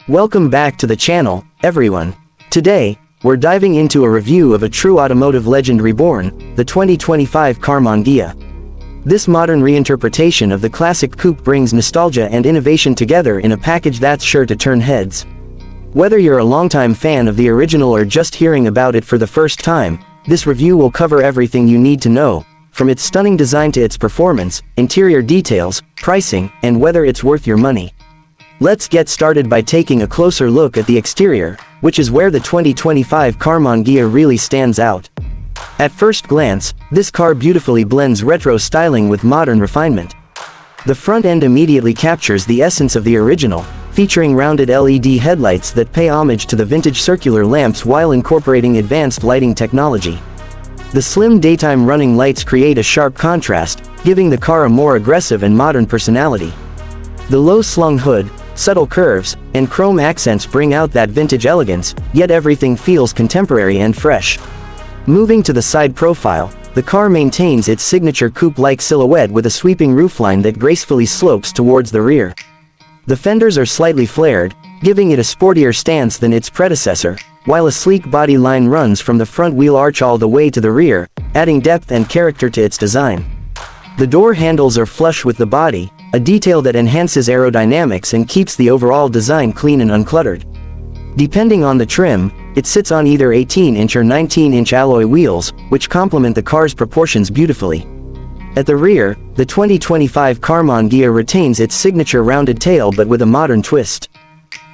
Welcome back to the channel, everyone. Today, we're diving into a review of a true automotive legend reborn, the 2025 Karmann Ghia. This modern reinterpretation of the classic coupe brings nostalgia and innovation together in a package that's sure to turn heads. Whether you're a longtime fan of the original or just hearing about it for the first time, this review will cover everything you need to know, from its stunning design to its performance, interior details, pricing, and whether it's worth your money. Let's get started by taking a closer look at the exterior, which is where the 2025 Karmann Ghia really stands out. At first glance, this car beautifully blends retro styling with modern refinement. The front end immediately captures the essence of the original, featuring rounded LED headlights that pay homage to the vintage circular lamps while incorporating advanced lighting technology. The slim daytime running lights create a sharp contrast, giving the car a more aggressive and modern personality. The low-slung hood, subtle curves, and chrome accents bring out that vintage elegance, yet everything feels contemporary and fresh. Moving to the side profile, the car maintains its signature coupe-like silhouette with a sweeping roofline that gracefully slopes towards the rear. The fenders are slightly flared, giving it a sportier stance than its predecessor, while a sleek body line runs from the front wheel arch all the way to the rear, adding depth and character to its design. The door handles are flush with the body, a detail that enhances aerodynamics and keeps the overall design clean and uncluttered. Depending on the trim, it sits on either 18-inch or 19-inch alloy wheels, which complement the car's proportions beautifully. At the rear, the 2025 Karmann Ghia retains its signature rounded tail but with a modern twist.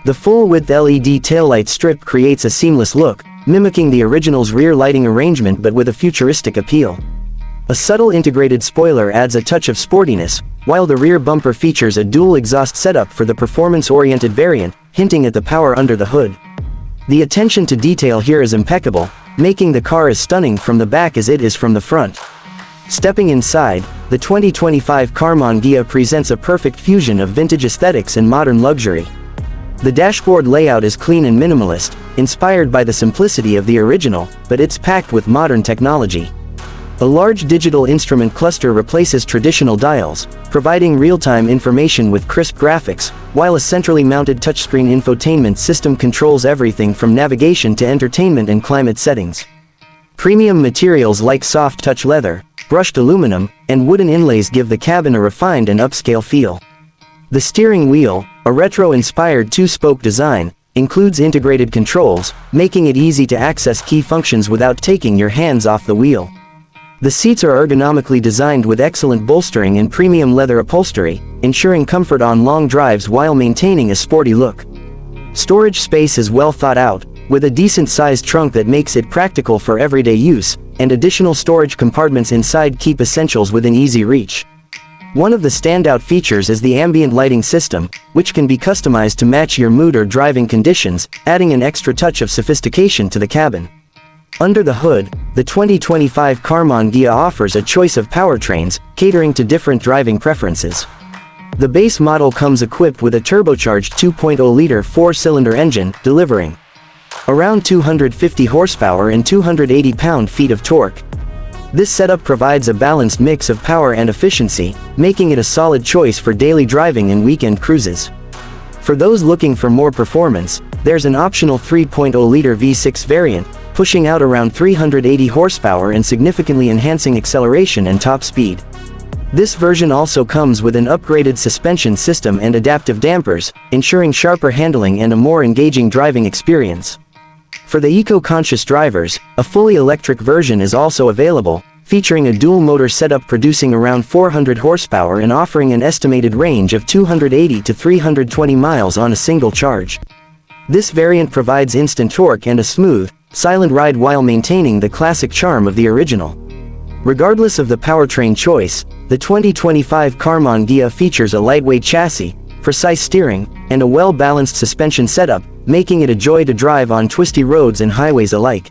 The full-width LED taillight strip creates a seamless look, mimicking the original's rear lighting arrangement but with a futuristic appeal. A subtle integrated spoiler adds a touch of sportiness, while the rear bumper features a dual exhaust setup for the performance-oriented variant, hinting at the power under the hood. The attention to detail here is impeccable, making the car as stunning from the back as it is from the front. Stepping inside, the 2025 Karmann Ghia presents a perfect fusion of vintage aesthetics and modern luxury. The dashboard layout is clean and minimalist, inspired by the simplicity of the original, but it's packed with modern technology. A large digital instrument cluster replaces traditional dials, providing real-time information with crisp graphics, while a centrally mounted touchscreen infotainment system controls everything from navigation to entertainment and climate settings. Premium materials like soft touch leather, brushed aluminum, and wooden inlays give the cabin a refined and upscale feel. The steering wheel, a retro-inspired two-spoke design, includes integrated controls, making it easy to access key functions without taking your hands off the wheel. The seats are ergonomically designed with excellent bolstering and premium leather upholstery, ensuring comfort on long drives while maintaining a sporty look. Storage space is well thought out, with a decent-sized trunk that makes it practical for everyday use, and additional storage compartments inside keep essentials within easy reach. One of the standout features is the ambient lighting system, which can be customized to match your mood or driving conditions, adding an extra touch of sophistication to the cabin. Under the hood, the 2025 Karmann Ghia offers a choice of powertrains, catering to different driving preferences. The base model comes equipped with a turbocharged 2.0-liter four-cylinder engine, delivering around 250 horsepower and 280 pound-feet of torque. This setup provides a balanced mix of power and efficiency, making it a solid choice for daily driving and weekend cruises. For those looking for more performance, there's an optional 3.0-liter V6 variant, pushing out around 380 horsepower and significantly enhancing acceleration and top speed. This version also comes with an upgraded suspension system and adaptive dampers, ensuring sharper handling and a more engaging driving experience. For the eco-conscious drivers, a fully electric version is also available, featuring a dual-motor setup producing around 400 horsepower and offering an estimated range of 280 to 320 miles on a single charge. This variant provides instant torque and a smooth, silent ride while maintaining the classic charm of the original. Regardless of the powertrain choice, the 2025 Karmann Ghia features a lightweight chassis, precise steering, and a well-balanced suspension setup, making it a joy to drive on twisty roads and highways alike.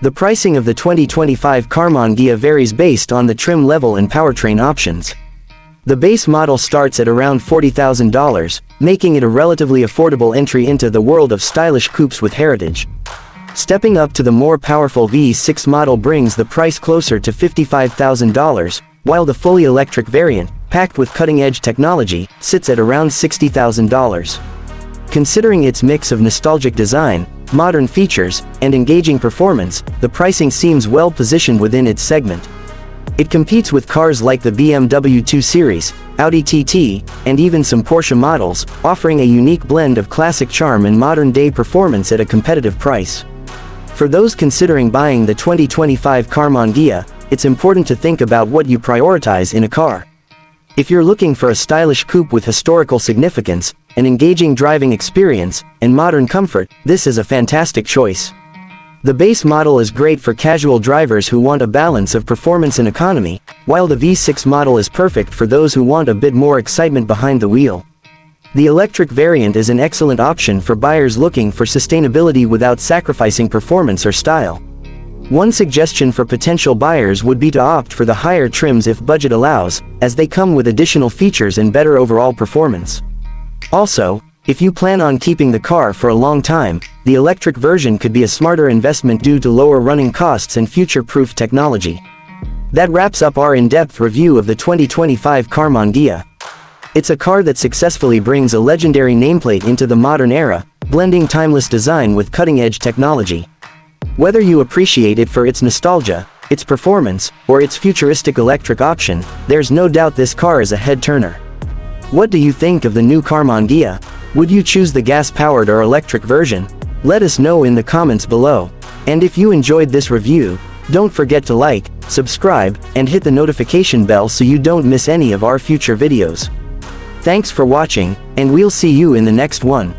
The pricing of the 2025 Karmann Ghia varies based on the trim level and powertrain options. The base model starts at around $40,000, making it a relatively affordable entry into the world of stylish coupes with heritage. Stepping up to the more powerful V6 model brings the price closer to $55,000, while the fully electric variant, packed with cutting-edge technology, sits at around $60,000. Considering its mix of nostalgic design, modern features, and engaging performance, the pricing seems well positioned within its segment. It competes with cars like the BMW 2 Series, Audi TT, and even some Porsche models, offering a unique blend of classic charm and modern-day performance at a competitive price. For those considering buying the 2025 Karmann Ghia, it's important to think about what you prioritize in a car. If you're looking for a stylish coupe with historical significance, an engaging driving experience, and modern comfort, this is a fantastic choice. The base model is great for casual drivers who want a balance of performance and economy, while the V6 model is perfect for those who want a bit more excitement behind the wheel. The electric variant is an excellent option for buyers looking for sustainability without sacrificing performance or style. One suggestion for potential buyers would be to opt for the higher trims if budget allows, as they come with additional features and better overall performance. Also, if you plan on keeping the car for a long time, the electric version could be a smarter investment due to lower running costs and future-proof technology. That wraps up our in-depth review of the 2025 Karmann Ghia. It's a car that successfully brings a legendary nameplate into the modern era, blending timeless design with cutting-edge technology. Whether you appreciate it for its nostalgia, its performance, or its futuristic electric option, there's no doubt this car is a head-turner. What do you think of the new Karmann Ghia? Would you choose the gas-powered or electric version? Let us know in the comments below. And if you enjoyed this review, don't forget to like, subscribe, and hit the notification bell so you don't miss any of our future videos. Thanks for watching, and we'll see you in the next one.